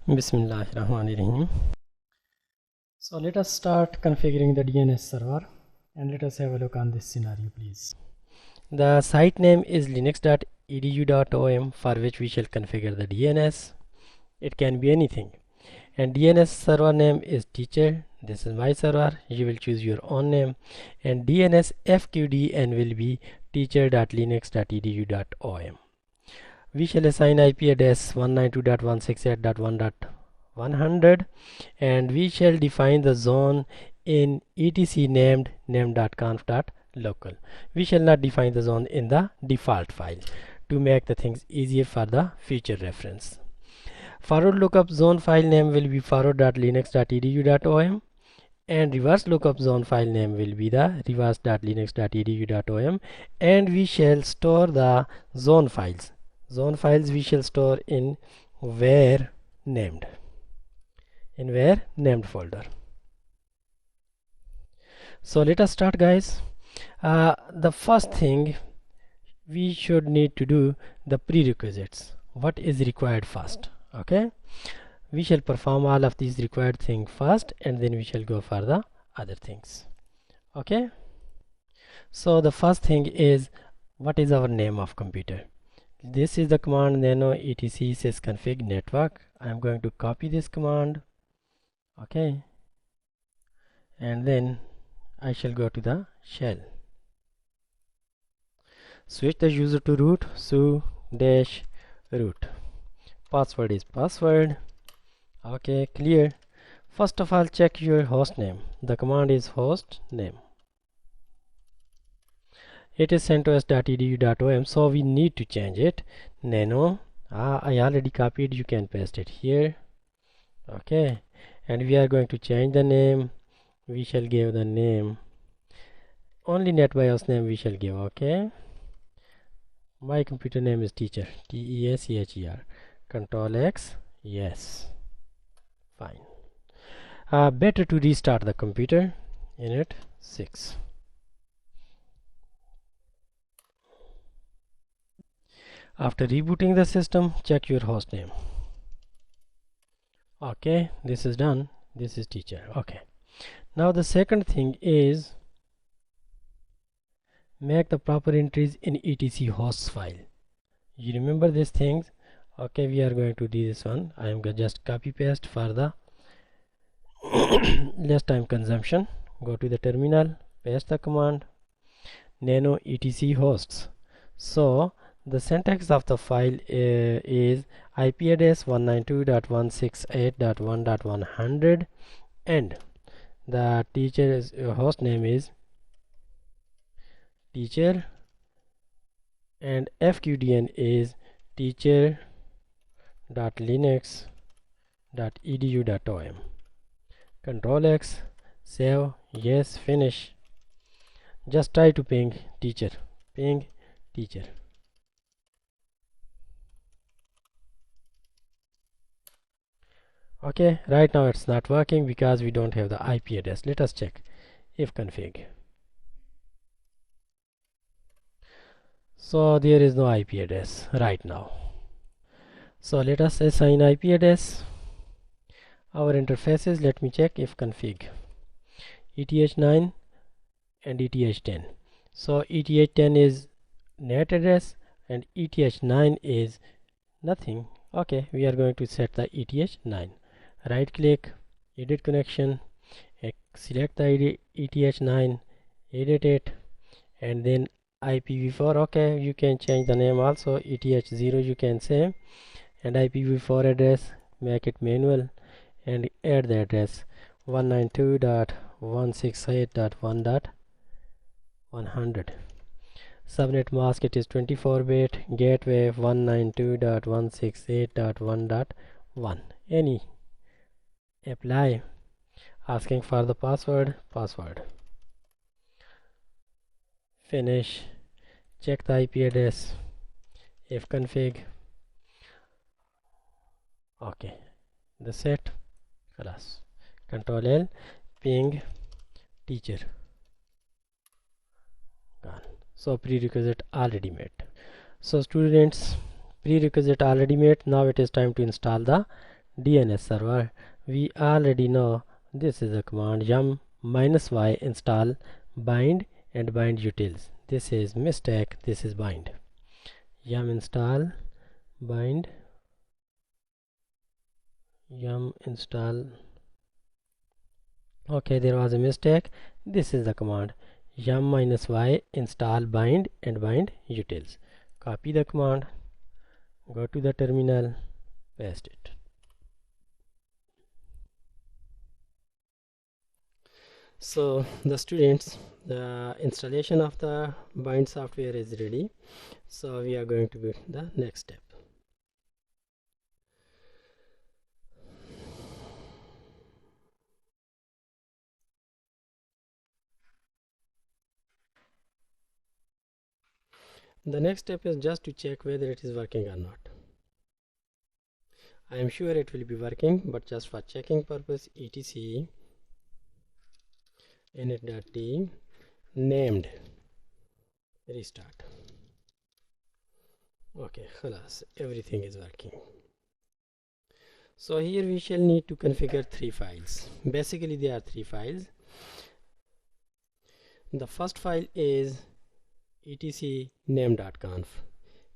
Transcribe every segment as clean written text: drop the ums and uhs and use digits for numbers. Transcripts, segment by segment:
Bismillahirrahmanirrahim. So let us start configuring the DNS server and let us have a look on this scenario, please. The site name is linux.edu.om, for which we shall configure the DNS. It can be anything. And DNS server name is teacher. This is my server. You will choose your own name. And DNS FQDN will be teacher.linux.edu.om. We shall assign IP address 192.168.1.100 and we shall define the zone in etc named name.conf.local. We shall not define the zone in the default file to make the things easier for the future reference. Forward lookup zone file name will be forward.linux.edu.om and reverse lookup zone file name will be the reverse.linux.edu.om, and we shall store the zone files. Zone files we shall store in where named folder. So let us start, guys. The first thing we should need to do the prerequisites. What is required first? Okay, we shall perform all of these required things first and then we shall go for the other things. Okay, so the first thing is, what is our name of computer? This is the command nano etc sysconfig network. I am going to copy this command. Okay, and then I shall go to the shell. Switch the user to root, su-root. Password is password. Okay, clear. First of all, check your host name. The command is hostname. It is CentOS.edu.om, so we need to change it. Nano. I already copied. You can paste it here. Okay, and we are going to change the name. We shall give the name only NetBIOS name we shall give. Okay, my computer name is teacher, T-E-A-C-H-E-R. Control X, yes, fine. Better to restart the computer. Init 6. After rebooting the system, check your host name. Okay, this is done. This is teacher. Okay, now the second thing is make the proper entries in etc hosts file. You remember these things? Okay, we are going to do this one. I am going to just copy paste for the less time consumption. Go to the terminal, paste the command nano etc hosts. So the syntax of the file is IP address 192.168.1.100 and the teacher's host name is teacher and FQDN is teacher.linux.edu.om. Control X, save, yes, finish. Just try to ping teacher. Ping teacher. Okay, right now it's not working because we don't have the IP address. Let us check if config. So there is no IP address right now. So let us assign IP address. Our interfaces, let me check if config. ETH9 and ETH10. So ETH10 is net address and ETH9 is nothing. Okay, we are going to set the ETH9. Right click, edit connection, select the ETH9, edit it, and then IPv4. Okay, you can change the name also. ETH0 you can say, and IPv4 address, make it manual and add the address 192.168.1.100. Subnet mask, it is 24-bit. Gateway 192.168.1.1. Any. Apply. Asking for the password. Finish. Check the IP address. If config. Okay. The set. Class. Control L. Ping teacher. Gone. So prerequisite already met. So students, prerequisite already met. Now it is time to install the DNS Server, we already know this is a command yum -y install bind and bind utils. This is mistake, this is bind. Yum install bind, yum install. Okay, there was a mistake. This is the command yum -y install bind and bind utils. Copy the command, go to the terminal, paste it. So the students, the installation of the bind software is ready. So we are going to go to the next step. The next step is just to check whether it is working or not. I am sure it will be working, but just for checking purpose, etc init.t named restart. Okay, khalas, everything is working. So here we shall need to configure 3 files. Basically there are 3 files. The first file is etc name.conf.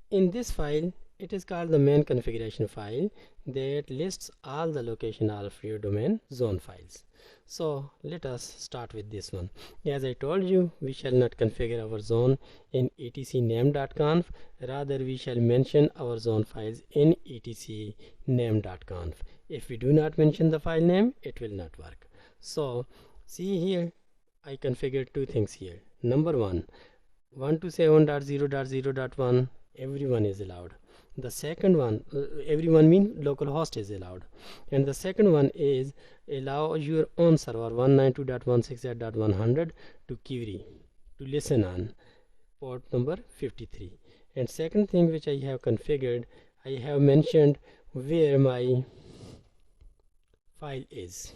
In this file, it is called the main configuration file that lists all the location of your domain zone files. So let us start with this one. As I told you, we shall not configure our zone in etc name.conf. Rather, we shall mention our zone files in etc name.conf. If we do not mention the file name, it will not work. So see here, I configured 2 things here. Number 1, 127.0.0.1 everyone is allowed. The second one, everyone means localhost is allowed, and the second one is allow your own server 192.168.100 to query, to listen on port number 53. And second thing which I have configured, I have mentioned where my file is,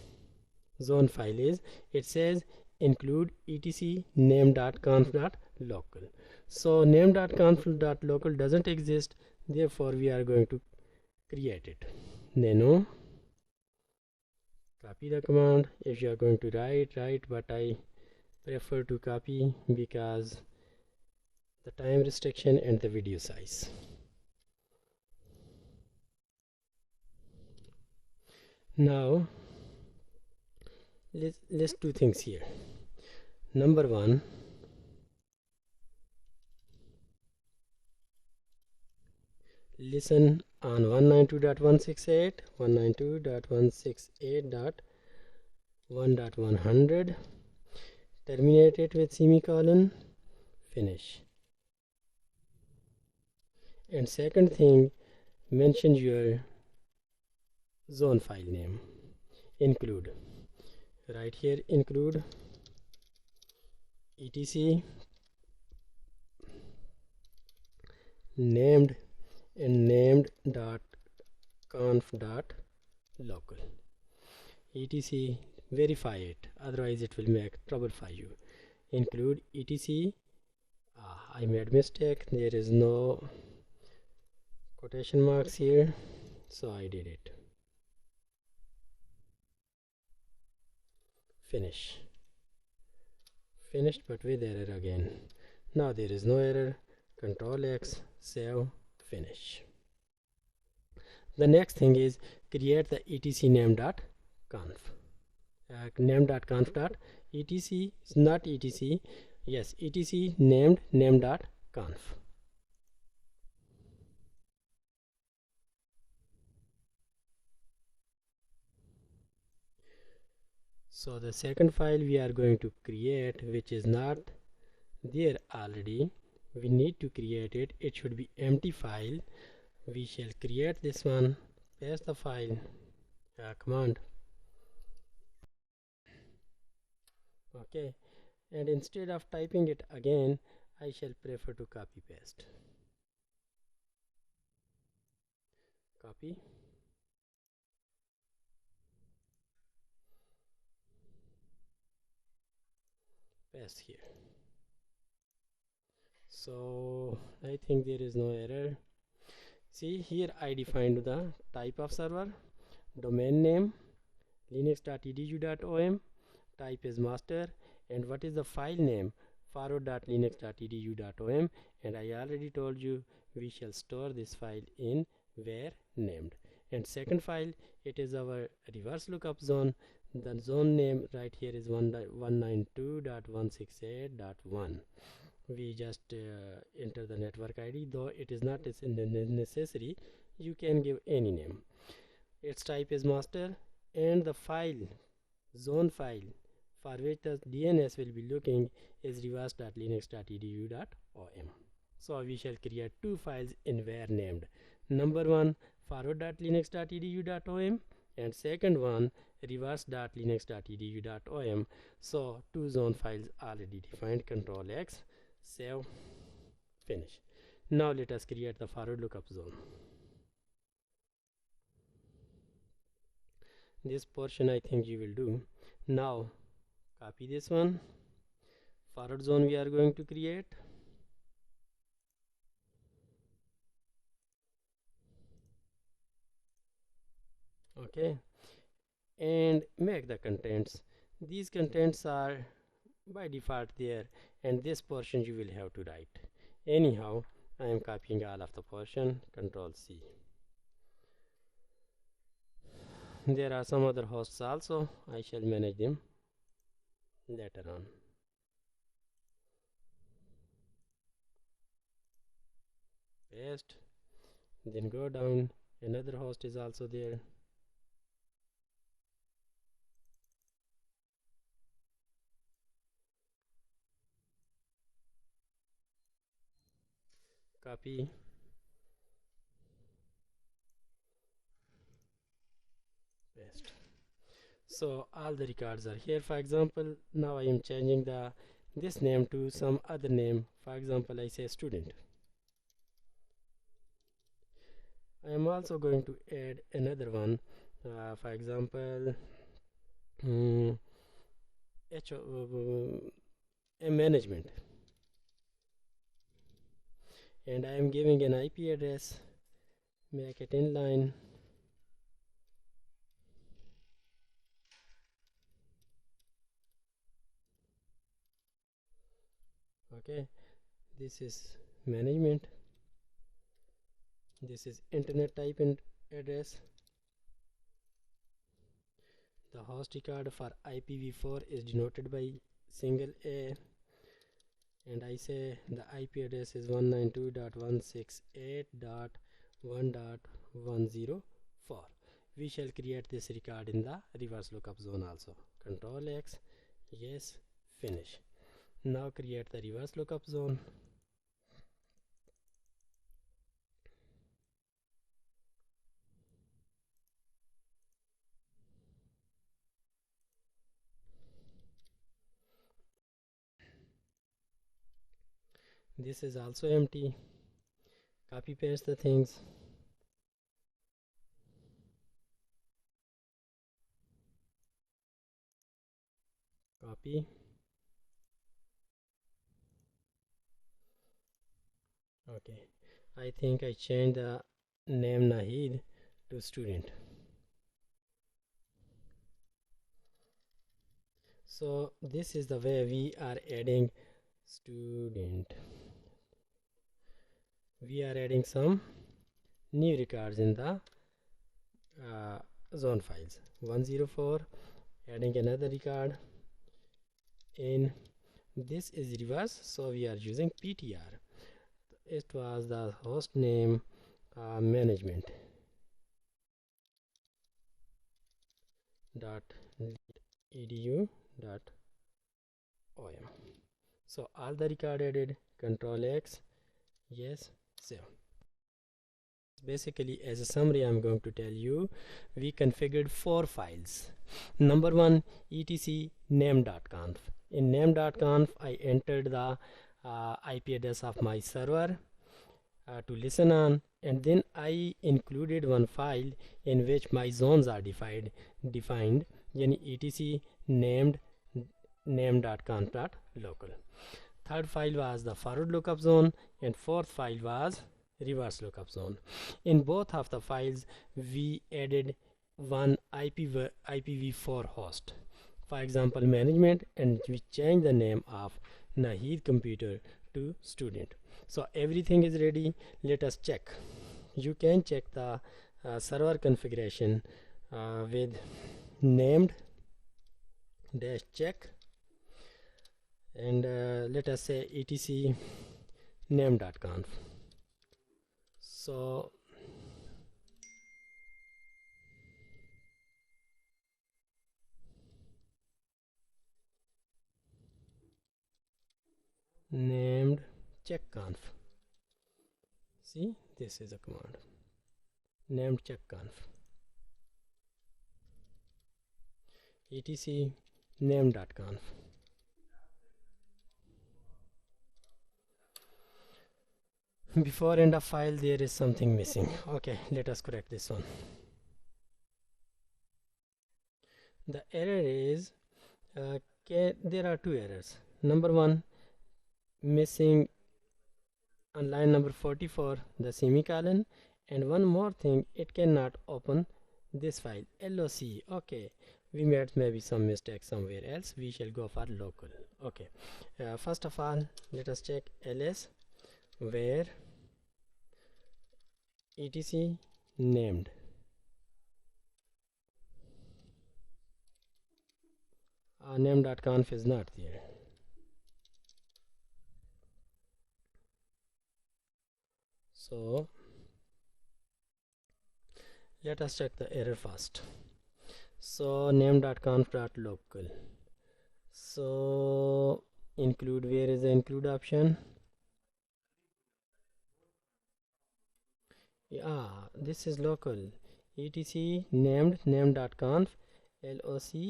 zone file is. It says include etc name.conf.local. So name.conf.local doesn't exist, therefore we are going to create it. Nano, copy the command. If you are going to write, but I prefer to copy because the time restriction and the video size. Now let's do things here. Number 1, listen on 192.168, 192.168.1.100, terminate it with semicolon, finish. And second thing, mention your zone file name, include, right here include etc named and named.conf.local. etc verify it, otherwise it will make trouble for you. Include etc, I made mistake, there is no quotation marks here, so I did it. Finish. Finished, but with error again. Now there is no error. Control X, save, finish. The next thing is create the etc name.conf. Name.conf.etc is not etc, yes, etc named name.conf. So the second file we are going to create, which is not there already, we need to create it. It should be empty file. We shall create this one, paste the file, command. Okay, and instead of typing it again, I shall prefer to copy paste. Copy. Paste here. So I think there is no error. See here, I defined the type of server. domain name linux.edu.om, type is master, and what is the file name, forward.linux.edu.om, and I already told you we shall store this file in where named. And second file, it is our reverse lookup zone. The zone name right here is 192.168.1. we just enter the network ID, though it is not necessary, you can give any name. Its type is master, and the file, zone file for which the DNS will be looking is reverse.linux.edu.om. So we shall create two files in where named. Number one, forward.linux.edu.om, and second one, reverse.linux.edu.om. So two zone files already defined. Control X, save, finish. Now let us create the forward lookup zone. This portion I think you will do. Now copy this one, forward zone we are going to create. Okay, and make the contents. These contents are by default there, and this portion you will have to write. Anyhow, I am copying all of the portion. Control C. There are some other hosts also. I shall manage them later on. Paste. Then go down. Another host is also there. Copy. Paste. So all the records are here. For example, now I am changing this name to some other name. For example, I say student. I am also going to add another one. For example, management, and I am giving an IP address. Make it inline. Okay, this is management. This is internet type and address. The host record for IPv4 is denoted by single A, and I say the IP address is 192.168.1.104. We shall create this record in the reverse lookup zone also. Control X, yes, finish. Now create the reverse lookup zone. This is also empty. Copy paste the things. Copy. Okay, I think I changed the name Nahid to student. So this is the way we are adding student. We are adding some new records in the zone files. 104, adding another record in. This is reverse, so we are using PTR. It was the host name management .edu.om. So all the record added. Control X, yes, save. Basically, as a summary, I'm going to tell you we configured 4 files. Number one, etc name.conf. In name.conf, I entered the IP address of my server to listen on, and then I included one file in which my zones are defined, etc named name.conf.local. Third file was the forward lookup zone, and fourth file was reverse lookup zone. In both of the files, we added one IPv4 host, for example management, and we change the name of Nahid computer to student. So everything is ready. Let us check. You can check the server configuration with named dash check, and let us say etc name.conf. So named checkconf. See, this is a command, named checkconf, etc name.conf. Before end of file there is something missing. Okay, let us correct this one. The error is there are two errors. Number one, missing on line number 44 the semicolon, and one more thing, it cannot open this file loc. Okay, we made maybe some mistake somewhere else. We shall go for local. Okay, first of all let us check ls where etc named. Name.conf is not there. So let us check the error first. So name.conf.local. So include, where is the include option? Yeah, this is local. etc named name.conf local.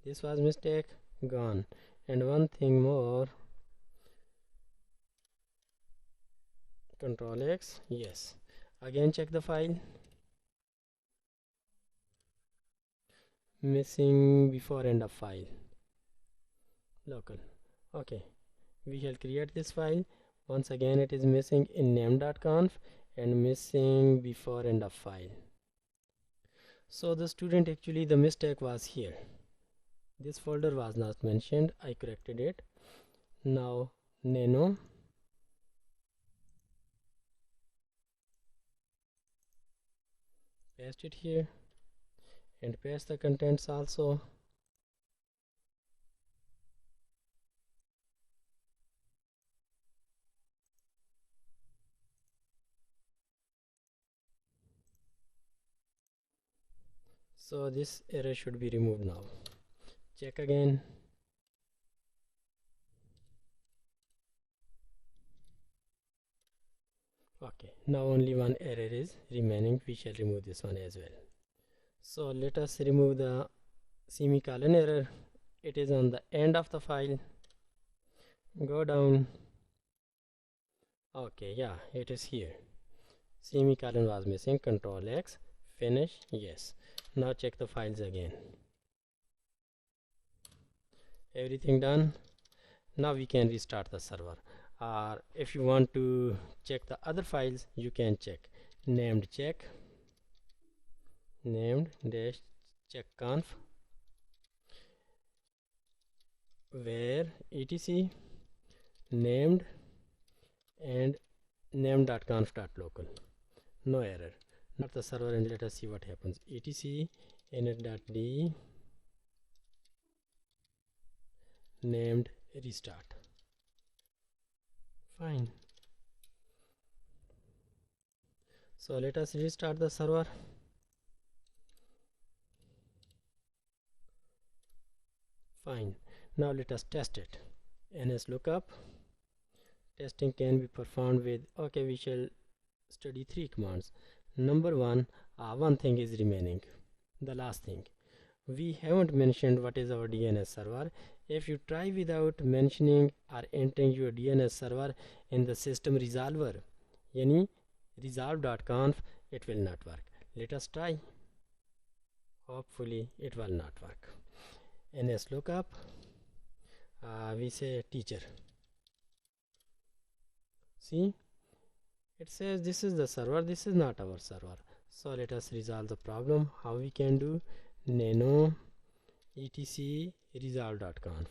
This was mistake, gone. And one thing more, Control X, yes. Again check the file. Missing before end of file, local. Okay, we shall create this file. Once again it is missing in name.conf and missing before end of file. So the student, actually the mistake was here. This folder was not mentioned. I corrected it. Now nano paste it here and paste the contents also. So this error should be removed now. Check again. Okay, now only one error is remaining. We shall remove this one as well. So let us remove the semicolon error. It is on the end of the file. Go down. Okay, yeah, it is here. Semicolon was missing. Control X, finish, yes. Now check the files again. Everything done. Now we can restart the server. Or if you want to check the other files, you can check named check, named dash checkconf, where etc named and name.conf.local. No error. Not the server, and let us see what happens. etc init.d named restart. Fine. So let us restart the server. Fine. Now let us test it. Nslookup testing can be performed with, okay, we shall study three commands. Number one, one thing is remaining. The last thing, we haven't mentioned what is our DNS server. If you try without mentioning or entering your DNS server in the system resolver, yani resolve.conf, it will not work. Let us try. Hopefully it will not work. Nslookup, we say teacher. See, it says this is the server, this is not our server. So let us resolve the problem. How we can do? Nano etc resolve.conf.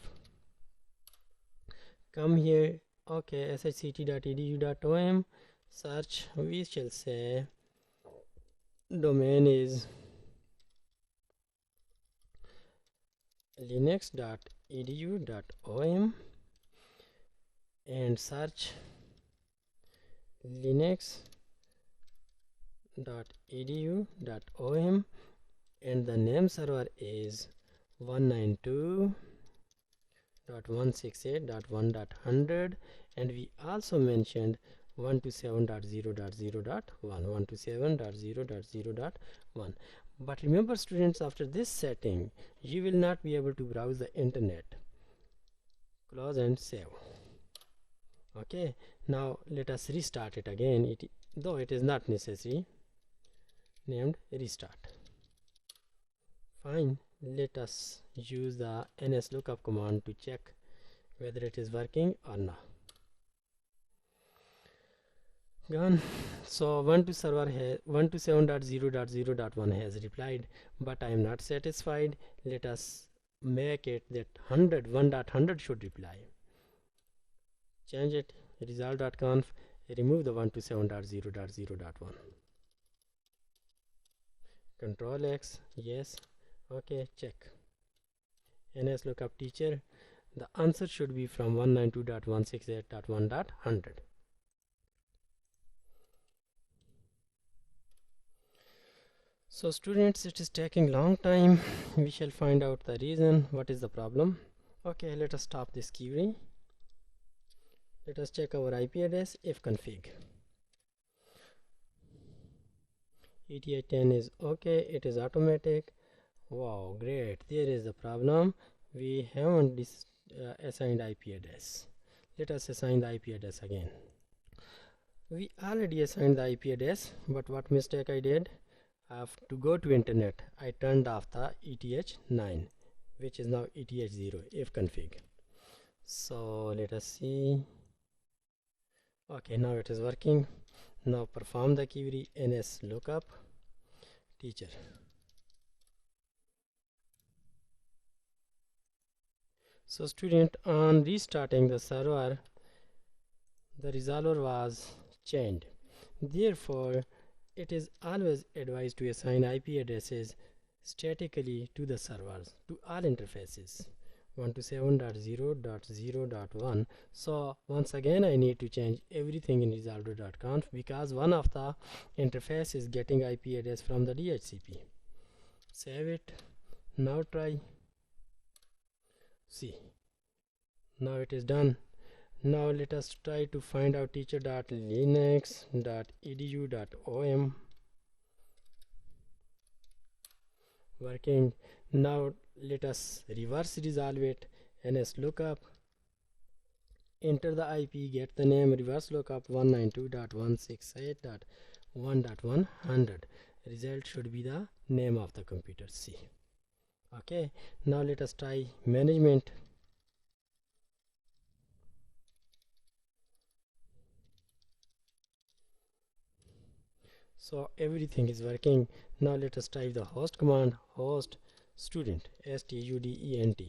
Come here. Okay, shct.edu.om. Search. We shall say domain is linux.edu.om and search linux.edu.om and the name server is 192.168.1.100 and we also mentioned 127.0.0.1 127.0.0.1. But remember students, after this setting you will not be able to browse the internet. Close and save. Okay, now let us restart it again, though it is not necessary. Named restart. Fine, let us use the nslookup command to check whether it is working or not. Gone. So 127.0.0.1 has replied, but I am not satisfied. Let us make it that 1.100 should reply. Change it, resolve.conf, remove the 127.0.0.1. Control X, yes. Okay, check. Nslookup teacher, the answer should be from 192.168.1.100. So students, it is taking long time. We shall find out the reason. What is the problem? Okay, let us stop this query. Let us check our IP address if config. ETH10 is okay, it is automatic. Wow, great. There is the problem. We haven't assigned IP address. Let us assign the IP address again. We already assigned the IP address, but what mistake I did? To go to internet, I turned off the ETH9, which is now ETH0 if config. So let us see. Okay, now it is working. Now perform the query nslookup teacher. So student, on restarting the server, the resolver was changed. Therefore, it is always advised to assign IP addresses statically to the servers, to all interfaces. 127.0.0.1. So once again I need to change everything in resolver.conf because one of the interface is getting IP address from the DHCP. Save it. Now try. See, now it is done. Now let us try to find out teacher.linux.edu.om. Working. Now let us reverse resolve it. nslookup, enter the IP, get the name, reverse lookup 192.168.1.100. Result should be the name of the computer. C. Okay, now let us try management. So everything is working. Now let us type the host command, host student, student.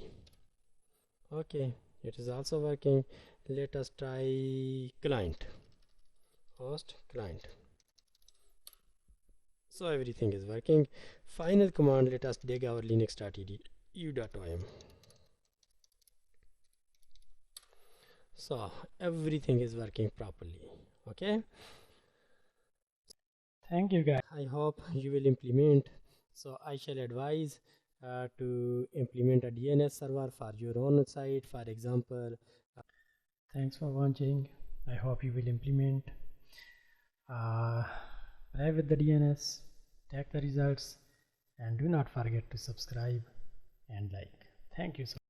Okay, it is also working. Let us try client, host client. So everything is working. Final command, let us dig our linux.edu.om. So everything is working properly. Okay, thank you guys. I hope you will implement. So I shall advise to implement a DNS server for your own site. For example, Thanks for watching. I hope you will implement. Play with the DNS, check the results, and do not forget to subscribe and like. Thank you so much.